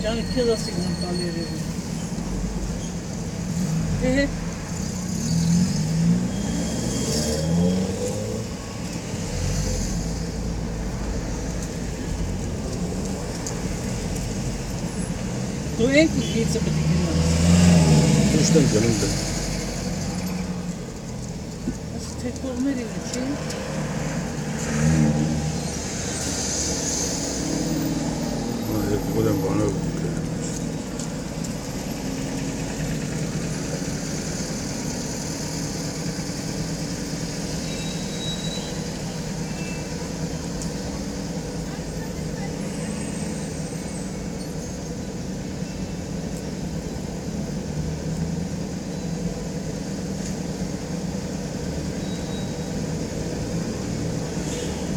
Yani keda significaleri. Du enkel geht's aber die Kinder. Das stimmt, canım da. Nasıl tek olmadığı için. Buradan bana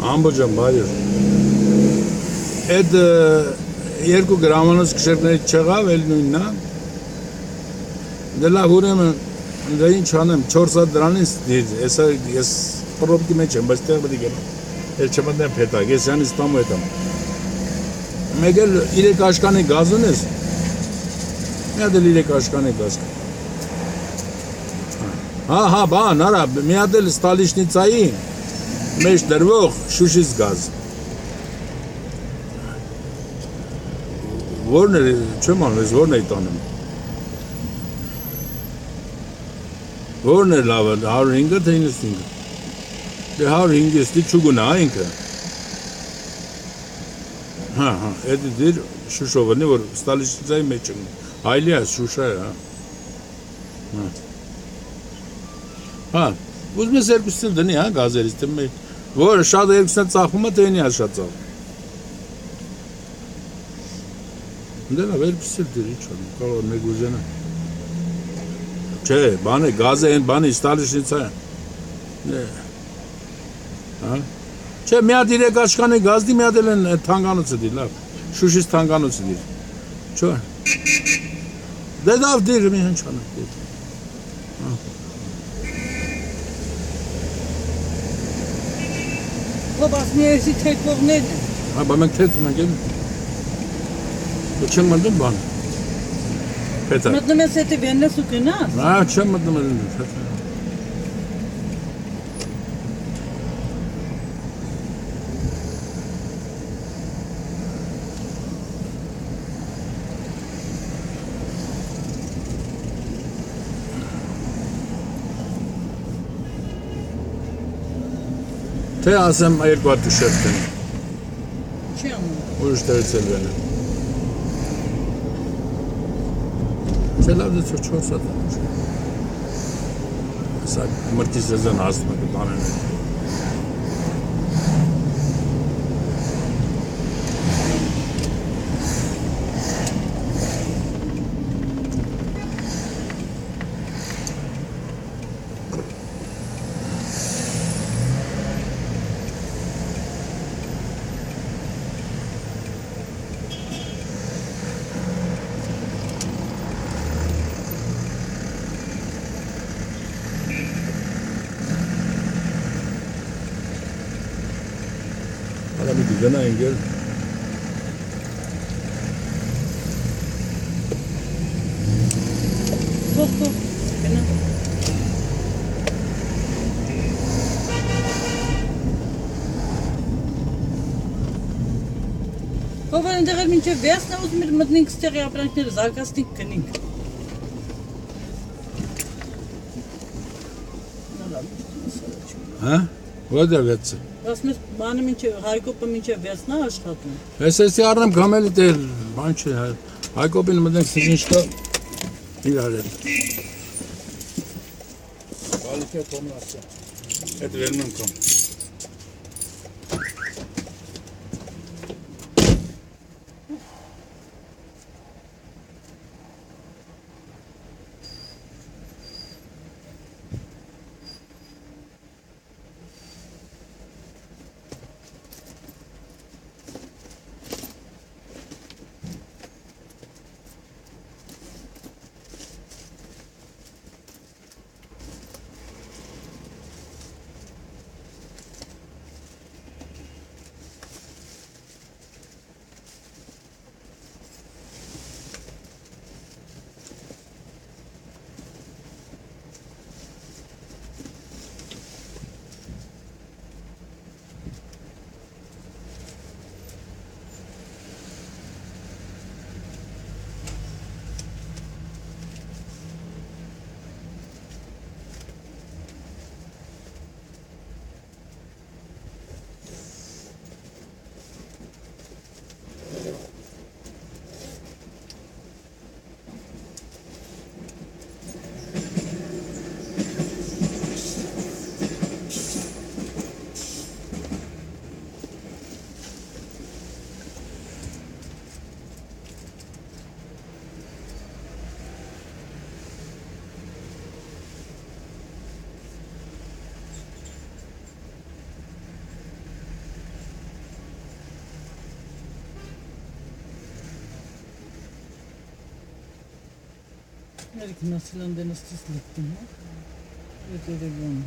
Ամբողջան բայր։ Այդ երկու գրամանոց քշերներից չեղավ էլ նույնն է։ Դե լավ ուրեմն դա ինչ անեմ 4 հատ դրանից հեսա ես պրոբկի մեջ եմ, բայց տեղ պետք է էլ չմտնեմ փետակ, ես յանից տամու հետամ։ Մեկ էլ 3 աշկանի գազ ունես։ Մի հատ էլ 3 աշկանի գազ։ Հա, բան, արա, մի հատ էլ ստալիշնիցայի մեջ դրվող Շուշից գազ։ Որն է, չեմ անվես, որն է տանում։ Որն է լավը, 105-ը թե 95-ը։ Դե 105-ը չուգունա ինքը։ Հա, էդի դիր Շուշովն է, որ ստալիշնիցայի մեջ եմ։ Այլի է, Շուշա է, հա։ Հա, ուզում ես երկուսն դնի, հա, գազերից, թե մեկ։ Որ շատ երկուսն ծախում է, թե ինի է շատ ծախում։ Դե լավ, երկուսն դիր, ինչ որ, կարող մեկ ուզենա։ Չէ, բանը, գազը են, բանի, ստալիշնիցա է։ Հա։ Չէ, մի հատ 3 աշկանի գազդի, մի հատ էլ են թանկանոցը դիր, լավ։ Շուշից թանկանոցը դիր։ Չէ։ Դե լավ դիր, մի հնչ անը, դիր։ Babası neresi tek bok nerede? Ha, ben tek mi geldim? Uçamadım ben. Peter. Mutlu mesele benimle su kına. Ha, uçamadım ben. Թե ասեմ երկու հատ շերտեն։ Չի անում։ Ուրիշ դերեցել բանը։ Չէ լավ դե 4 հատ։ Սա մրտի սեզոն հասնում է բանեն։ Bir gönayın gel. Tok. Gına. Kovan der minche wärst aus mit links der abrankt zakastik kning. Ha? Wo der letzte? Was mit bana minche Haykop'a minche wärst na աշխատում։ Ես առնեմ գամելի դեր, բան չի, Հայկոպին մտնենք սիջինշկա իրար հետ։ Բալիքե տոմն ասա, հետ վերնում եմ կամ։ Merk nasıl den ist das liegt, ne? Bitte gewonnen.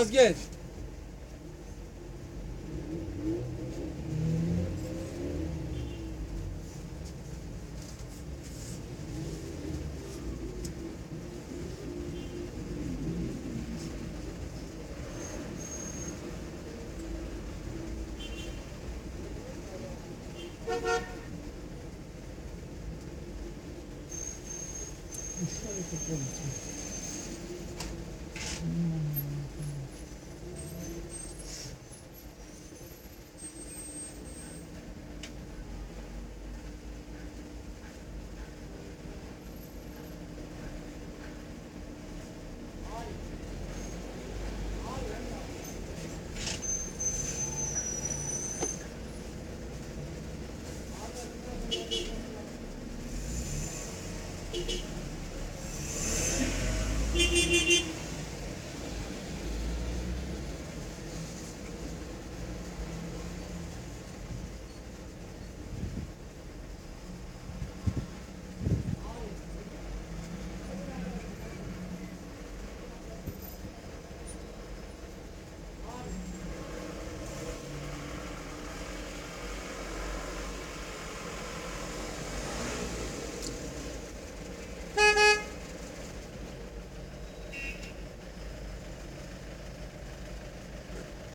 vazgeç. Şöyle tutuyorum.